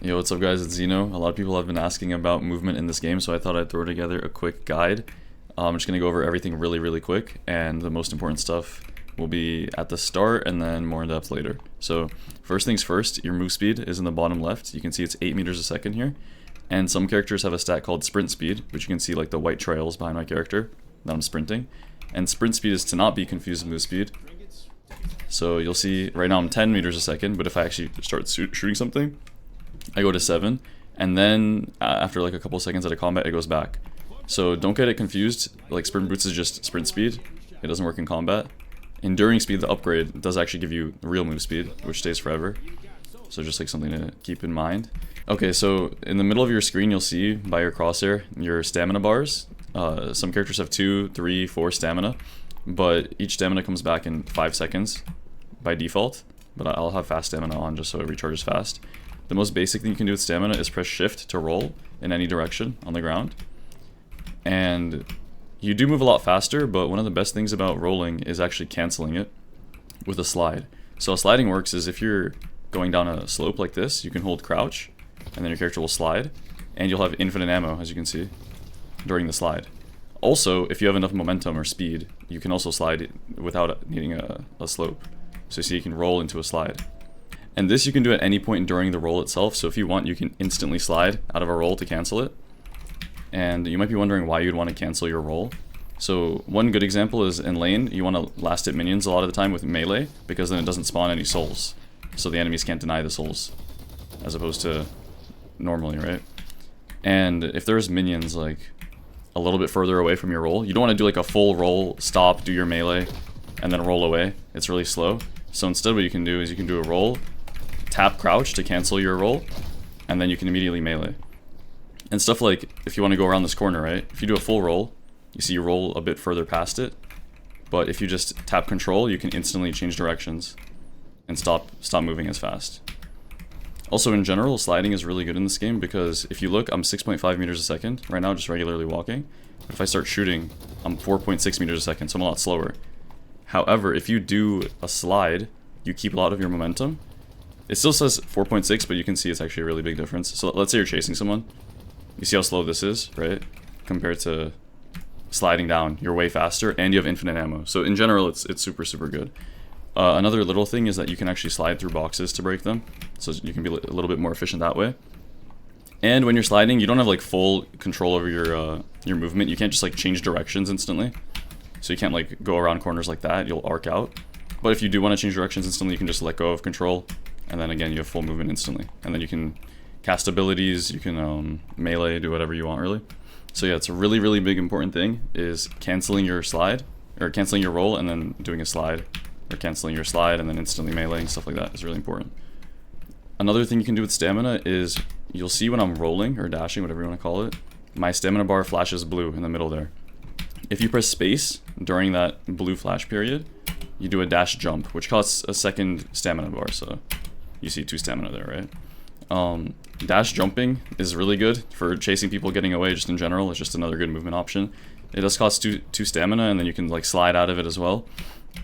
Yo, what's up guys, it's Zeno. A lot of people have been asking about movement in this game, so I thought I'd throw together a quick guide. I'm just going to go over everything really quick, and the most important stuff will be at the start and then more in depth later. So first things first, your move speed is in the bottom left. You can see it's 8 meters a second here. And some characters have a stat called sprint speed, which you can see like the white trails behind my character that I'm sprinting. And sprint speed is to not be confused with move speed. So you'll see right now I'm 10 meters a second, but if I actually start shooting something, I go to 7, and then after like a couple seconds out of combat, it goes back. So don't get it confused, like sprint boots is just sprint speed, it doesn't work in combat. Enduring speed, the upgrade, does actually give you real move speed, which stays forever. So just like something to keep in mind. Okay, so in the middle of your screen, you'll see by your crosshair, your stamina bars. Some characters have 2, 3, 4 stamina, but each stamina comes back in 5 seconds by default. But I'll have fast stamina on just so it recharges fast. The most basic thing you can do with stamina is press shift to roll in any direction on the ground. And you do move a lot faster, but one of the best things about rolling is actually canceling it with a slide. So sliding works is if you're going down a slope like this, you can hold crouch, and then your character will slide, and you'll have infinite ammo, as you can see, during the slide. Also, if you have enough momentum or speed, you can also slide without needing a slope. So you see you can roll into a slide. And this you can do at any point during the roll itself, so if you want, you can instantly slide out of a roll to cancel it. And you might be wondering why you'd want to cancel your roll. So one good example is in lane, you want to last hit minions a lot of the time with melee, because then it doesn't spawn any souls. So the enemies can't deny the souls, as opposed to normally, right? And if there's minions like a little bit further away from your roll, you don't want to do like a full roll, stop, do your melee, and then roll away. It's really slow. So instead what you can do is you can do a roll, tap crouch to cancel your roll, and then you can immediately melee. And stuff like, if you want to go around this corner, right? If you do a full roll, you see you roll a bit further past it, but if you just tap control, you can instantly change directions and stop moving as fast. Also in general, sliding is really good in this game because if you look, I'm 6.5 meters a second right now, just regularly walking. But if I start shooting, I'm 4.6 meters a second, so I'm a lot slower. However, if you do a slide, you keep a lot of your momentum. It still says 4.6, but you can see it's actually a really big difference. So let's say you're chasing someone. You see how slow this is, right? Compared to sliding down, you're way faster, and you have infinite ammo. So in general, it's super good. Another little thing is that you can actually slide through boxes to break them, so you can be a little bit more efficient that way. And when you're sliding, you don't have like full control over your movement. You can't just like change directions instantly. So you can't like go around corners like that, you'll arc out. But if you do want to change directions instantly, you can just let go of control, and then again you have full movement instantly. And then you can cast abilities, you can melee, do whatever you want really. So yeah, it's a really big important thing is canceling your slide, or canceling your roll and then doing a slide, or canceling your slide and then instantly meleeing, stuff like that is really important. Another thing you can do with stamina is, you'll see when I'm rolling, or dashing, whatever you want to call it, my stamina bar flashes blue in the middle there. If you press space during that blue flash period, you do a dash jump, which costs a second stamina bar, so you see 2 stamina there, right? Dash jumping is really good for chasing people getting away just in general. It's just another good movement option. It does cost 2 stamina, and then you can like slide out of it as well.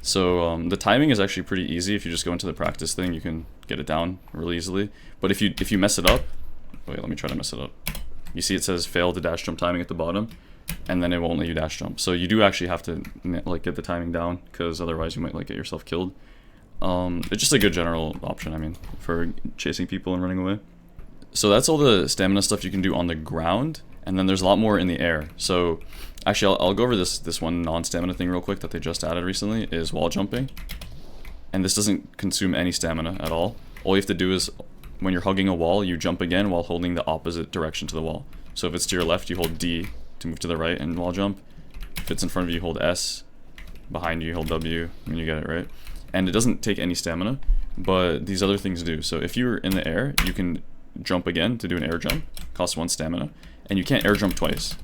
So the timing is actually pretty easy. If you just go into the practice thing, you can get it down really easily. But if you mess it up, wait, let me try to mess it up. You see it says fail the dash jump timing at the bottom, and then it won't let you dash jump. So you do actually have to like get the timing down, because otherwise you might like get yourself killed. It's just a good general option, I mean, for chasing people and running away. So that's all the stamina stuff you can do on the ground, and then there's a lot more in the air. So actually I'll go over this one non-stamina thing real quick that they just added recently, is wall jumping. And this doesn't consume any stamina at all. All you have to do is, when you're hugging a wall, you jump again while holding the opposite direction to the wall. So if it's to your left, you hold D to move to the right and wall jump. If it's in front of you, hold S. Behind you, hold W. I mean, you get it, right? And it doesn't take any stamina, but these other things do. So if you're in the air, you can jump again to do an air jump. Costs 1 stamina. And you can't air jump twice.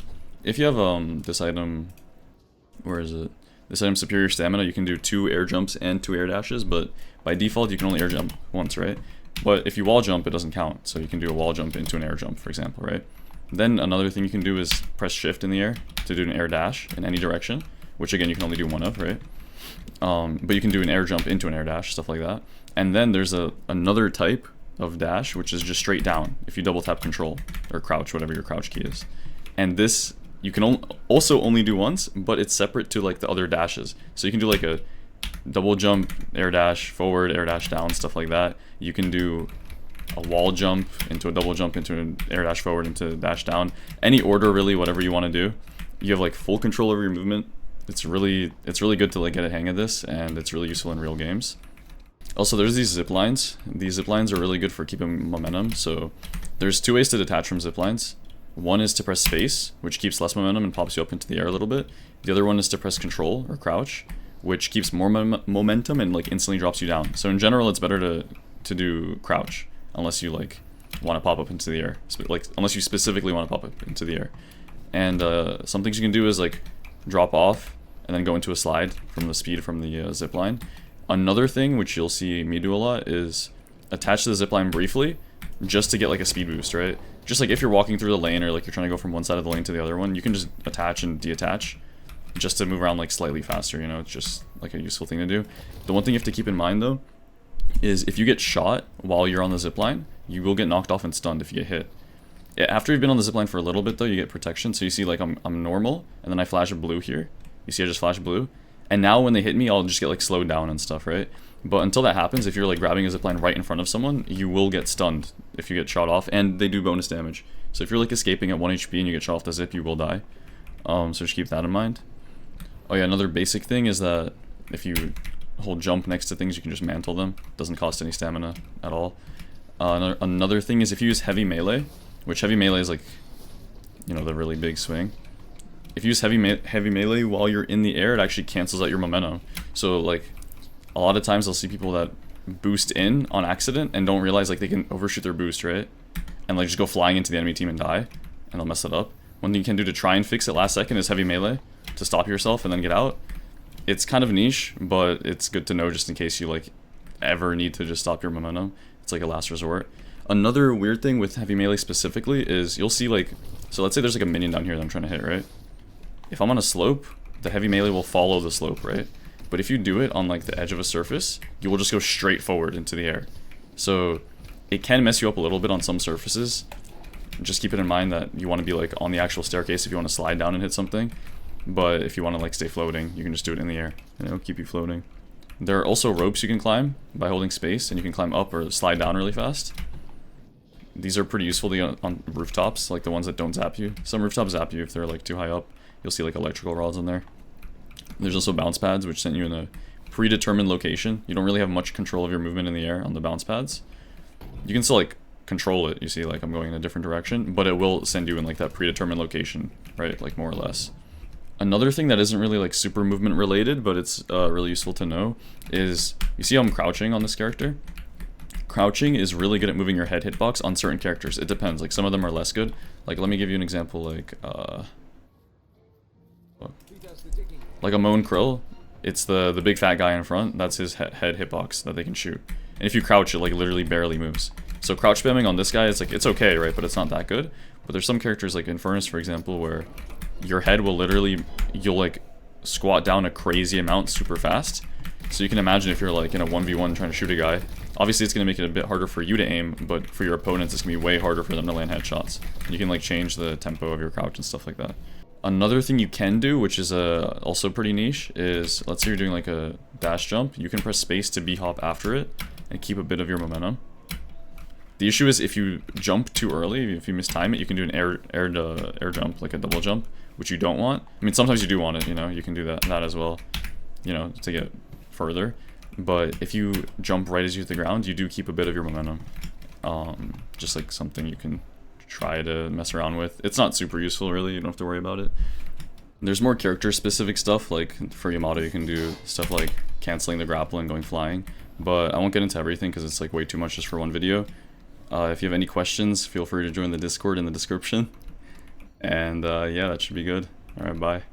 If you have this item, where is it? This item superior stamina, you can do 2 air jumps and 2 air dashes, but by default you can only air jump once, right? But if you wall jump, it doesn't count. So you can do a wall jump into an air jump, for example, right? Then another thing you can do is press shift in the air to do an air dash in any direction, which again you can only do 1 of, right? But you can do an air jump into an air dash, stuff like that. And then there's another type of dash, which is just straight down if you double tap control or crouch, whatever your crouch key is. And this you can also only do once, but it's separate to like the other dashes. So you can do like a double jump, air dash forward, air dash down, stuff like that. You can do a wall jump into a double jump into an air dash forward into dash down. Any order really, whatever you want to do. You have like full control over your movement. It's really good to like get a hang of this, and it's really useful in real games. Also, there's these zip lines. These zip lines are really good for keeping momentum. So there's two ways to detach from zip lines. One is to press space, which keeps less momentum and pops you up into the air a little bit. The other one is to press control or crouch, which keeps more momentum and like instantly drops you down. So in general, it's better to do crouch, unless you like want to pop up into the air. Like unless you specifically want to pop up into the air. And some things you can do is like drop off and then go into a slide from the speed from the zip line. Another thing which you'll see me do a lot is attach to the zip line briefly, just to get like a speed boost, right? Just like if you're walking through the lane or like you're trying to go from one side of the lane to the other one, you can just attach and detach just to move around like slightly faster, you know, it's just like a useful thing to do. The one thing you have to keep in mind though is if you get shot while you're on the zipline, you will get knocked off and stunned if you get hit. After you've been on the zipline for a little bit though, you get protection. So you see like I'm normal and then I flash a blue here. You see I just flash blue. And now when they hit me, I'll just get like slowed down and stuff, right? But until that happens, if you're like grabbing a zipline right in front of someone, you will get stunned if you get shot off, and they do bonus damage. So if you're like escaping at 1 HP and you get shot off the zip, you will die. So just keep that in mind. Oh yeah, another basic thing is that if you hold jump next to things, you can just mantle them. Doesn't cost any stamina at all. Another thing is if you use heavy melee, which heavy melee is like, you know, the really big swing. If you use heavy melee while you're in the air, it actually cancels out your momentum. So like, a lot of times I'll see people that boost in on accident and don't realize like they can overshoot their boost, right? And like just go flying into the enemy team and die, and they'll mess it up. One thing you can do to try and fix it last second is heavy melee to stop yourself and then get out. It's kind of niche, but it's good to know just in case you like ever need to just stop your momentum. It's like a last resort. Another weird thing with heavy melee specifically is you'll see like, so let's say there's like a minion down here that I'm trying to hit, right? If I'm on a slope, the heavy melee will follow the slope, right? But if you do it on like the edge of a surface, you will just go straight forward into the air. So it can mess you up a little bit on some surfaces. Just keep it in mind that you want to be like on the actual staircase if you want to slide down and hit something. But if you want to like stay floating, you can just do it in the air and it'll keep you floating. There are also ropes you can climb by holding space, and you can climb up or slide down really fast. These are pretty useful to get on rooftops, like the ones that don't zap you. Some rooftops zap you if they're like too high up. You'll see like electrical rods in there. There's also bounce pads, which send you in a predetermined location. You don't really have much control of your movement in the air on the bounce pads. You can still like control it. You see like I'm going in a different direction, but it will send you in like that predetermined location, right? Like more or less. Another thing that isn't really like super movement related, but it's really useful to know is, you see how I'm crouching on this character? Crouching is really good at moving your head hitbox on certain characters. It depends. Like some of them are less good. Like let me give you an example. Like a Moan Krill, it's the big fat guy in front. That's his head hitbox that they can shoot. And if you crouch, it like literally barely moves. So crouch spamming on this guy, it's like, it's okay, right? But it's not that good. But there's some characters like Infernus, for example, where your head will literally, you'll like squat down a crazy amount super fast. So you can imagine if you're like in a 1v1 trying to shoot a guy, obviously it's going to make it a bit harder for you to aim, but for your opponents it's going to be way harder for them to land headshots. You can like change the tempo of your crouch and stuff like that. Another thing you can do, which is also pretty niche, is let's say you're doing like a dash jump, you can press space to b-hop after it and keep a bit of your momentum. The issue is if you jump too early, if you mistime it, you can do an air jump, like a double jump, which you don't want. I mean, sometimes you do want it, you know, you can do that as well, you know, to get further. But if you jump right as you hit the ground, you do keep a bit of your momentum. Just like something you can try to mess around with. It's not super useful really, you don't have to worry about it. There's more character specific stuff, like for Yamato you can do stuff like canceling the grapple and going flying, but I won't get into everything because it's like way too much just for one video. If you have any questions, feel free to join the Discord in the description. And yeah, that should be good. Alright, bye.